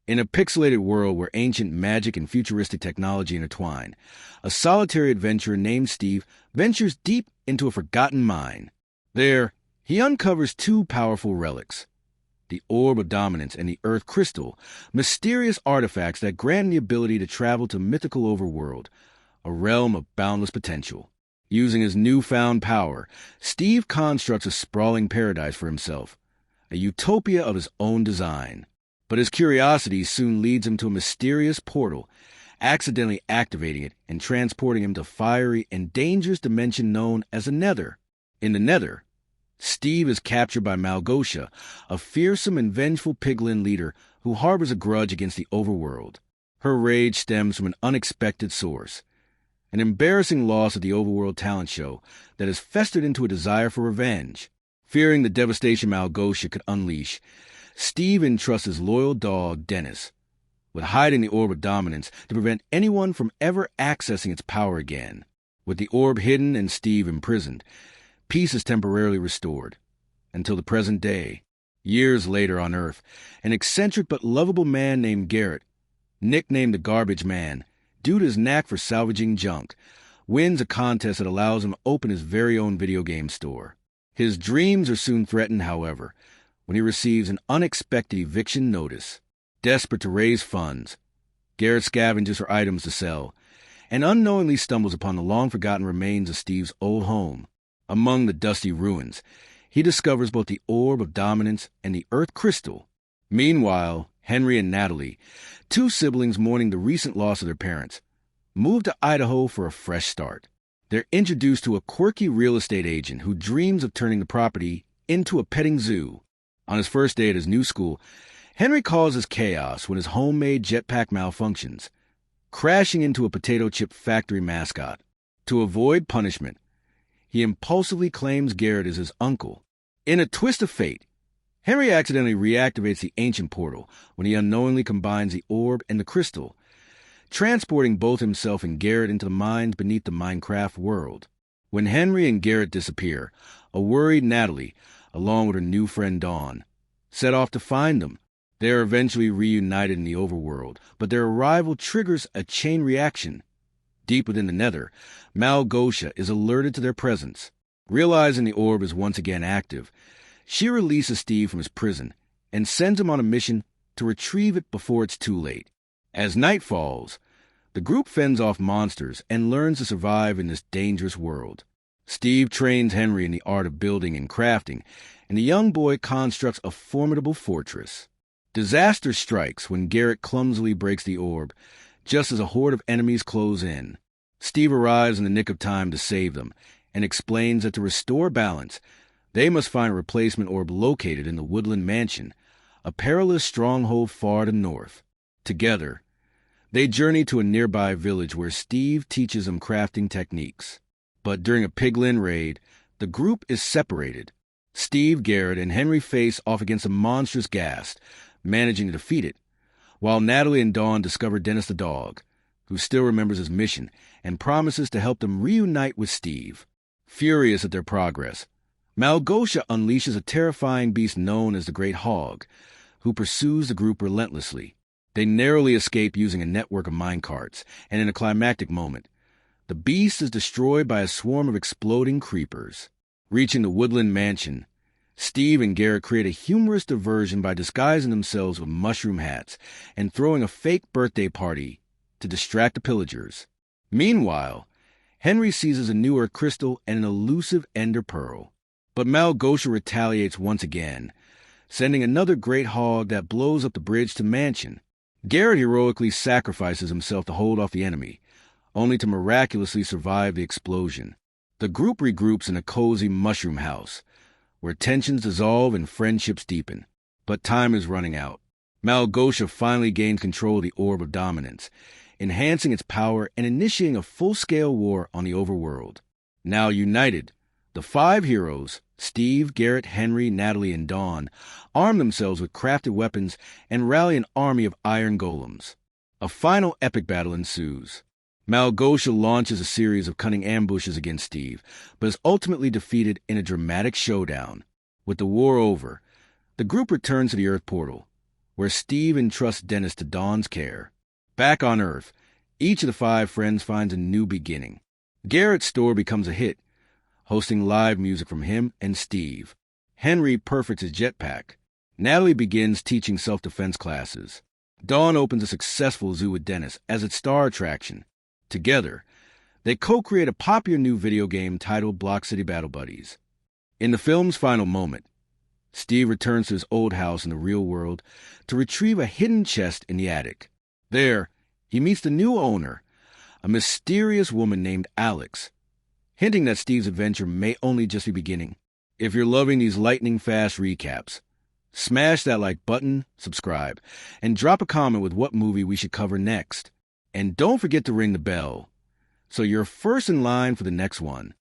In a pixelated world where ancient magic and futuristic technology intertwine, a solitary adventurer named Steve ventures deep into a forgotten mine. There, he uncovers two powerful relics, the Orb of Dominance and the Earth Crystal, mysterious artifacts that grant the ability to travel to mythical overworld, a realm of boundless potential. Using his newfound power, Steve constructs a sprawling paradise for himself, a utopia of his own design. But his curiosity soon leads him to a mysterious portal, accidentally activating it and transporting him to a fiery and dangerous dimension known as the Nether. In the Nether, Steve is captured by Malgotia, a fearsome and vengeful piglin leader who harbors a grudge against the overworld. Her rage stems from an unexpected source, an embarrassing loss at the overworld talent show that has festered into a desire for revenge. Fearing the devastation Malgotia could unleash, Steve entrusts his loyal dog, Dennis, with hiding the Orb of Dominance to prevent anyone from ever accessing its power again. With the orb hidden and Steve imprisoned, peace is temporarily restored. Until the present day, years later on Earth, an eccentric but lovable man named Garrett, nicknamed the Garbage Man, due to his knack for salvaging junk, wins a contest that allows him to open his very own video game store. His dreams are soon threatened, however, when he receives an unexpected eviction notice. Desperate to raise funds, Garrett scavenges for items to sell, and unknowingly stumbles upon the long-forgotten remains of Steve's old home. Among the dusty ruins, he discovers both the Orb of Dominance and the Earth Crystal. Meanwhile, Henry and Natalie, two siblings mourning the recent loss of their parents, move to Idaho for a fresh start. They're introduced to a quirky real estate agent who dreams of turning the property into a petting zoo. On his first day at his new school, Henry causes chaos when his homemade jetpack malfunctions, crashing into a potato chip factory mascot. To avoid punishment, he impulsively claims Garrett as his uncle. In a twist of fate, Henry accidentally reactivates the ancient portal when he unknowingly combines the orb and the crystal, transporting both himself and Garrett into the mines beneath the Minecraft world. When Henry and Garrett disappear, a worried Natalie, along with her new friend Dawn, set off to find them. They are eventually reunited in the overworld, but their arrival triggers a chain reaction. Deep within the Nether, Malgotia is alerted to their presence. Realizing the orb is once again active, she releases Steve from his prison and sends him on a mission to retrieve it before it's too late. As night falls, the group fends off monsters and learns to survive in this dangerous world. Steve trains Henry in the art of building and crafting, and the young boy constructs a formidable fortress. Disaster strikes when Garrett clumsily breaks the orb, just as a horde of enemies close in. Steve arrives in the nick of time to save them, and explains that to restore balance, they must find a replacement orb located in the Woodland Mansion, a perilous stronghold far to the north. Together, they journey to a nearby village where Steve teaches them crafting techniques. But during a piglin raid, the group is separated. Steve, Garrett, and Henry face off against a monstrous ghast, managing to defeat it, while Natalie and Dawn discover Dennis the dog, who still remembers his mission and promises to help them reunite with Steve. Furious at their progress, Malgotia unleashes a terrifying beast known as the Great Hog, who pursues the group relentlessly. They narrowly escape using a network of minecarts, and in a climactic moment, the beast is destroyed by a swarm of exploding creepers. Reaching the Woodland Mansion, Steve and Garrett create a humorous diversion by disguising themselves with mushroom hats and throwing a fake birthday party to distract the pillagers. Meanwhile, Henry seizes a new Earth Crystal and an elusive Ender Pearl. But Malgotia retaliates once again, sending another Great Hog that blows up the bridge to Mansion. Garrett heroically sacrifices himself to hold off the enemy, only to miraculously survive the explosion. The group regroups in a cozy mushroom house, where tensions dissolve and friendships deepen. But time is running out. Malgotia finally gains control of the Orb of Dominance, enhancing its power and initiating a full-scale war on the overworld. Now united, the five heroes, Steve, Garrett, Henry, Natalie, and Dawn, arm themselves with crafted weapons and rally an army of iron golems. A final epic battle ensues. Malgotia launches a series of cunning ambushes against Steve, but is ultimately defeated in a dramatic showdown. With the war over, the group returns to the Earth portal, where Steve entrusts Dennis to Dawn's care. Back on Earth, each of the 5 friends finds a new beginning. Garrett's store becomes a hit, hosting live music from him and Steve. Henry perfects his jetpack. Natalie begins teaching self-defense classes. Dawn opens a successful zoo with Dennis as its star attraction. Together, they co-create a popular new video game titled Block City Battle Buddies. In the film's final moment, Steve returns to his old house in the real world to retrieve a hidden chest in the attic. There, he meets the new owner, a mysterious woman named Alex, hinting that Steve's adventure may only just be beginning. If you're loving these lightning-fast recaps, smash that like button, subscribe, and drop a comment with what movie we should cover next. And don't forget to ring the bell so you're first in line for the next one.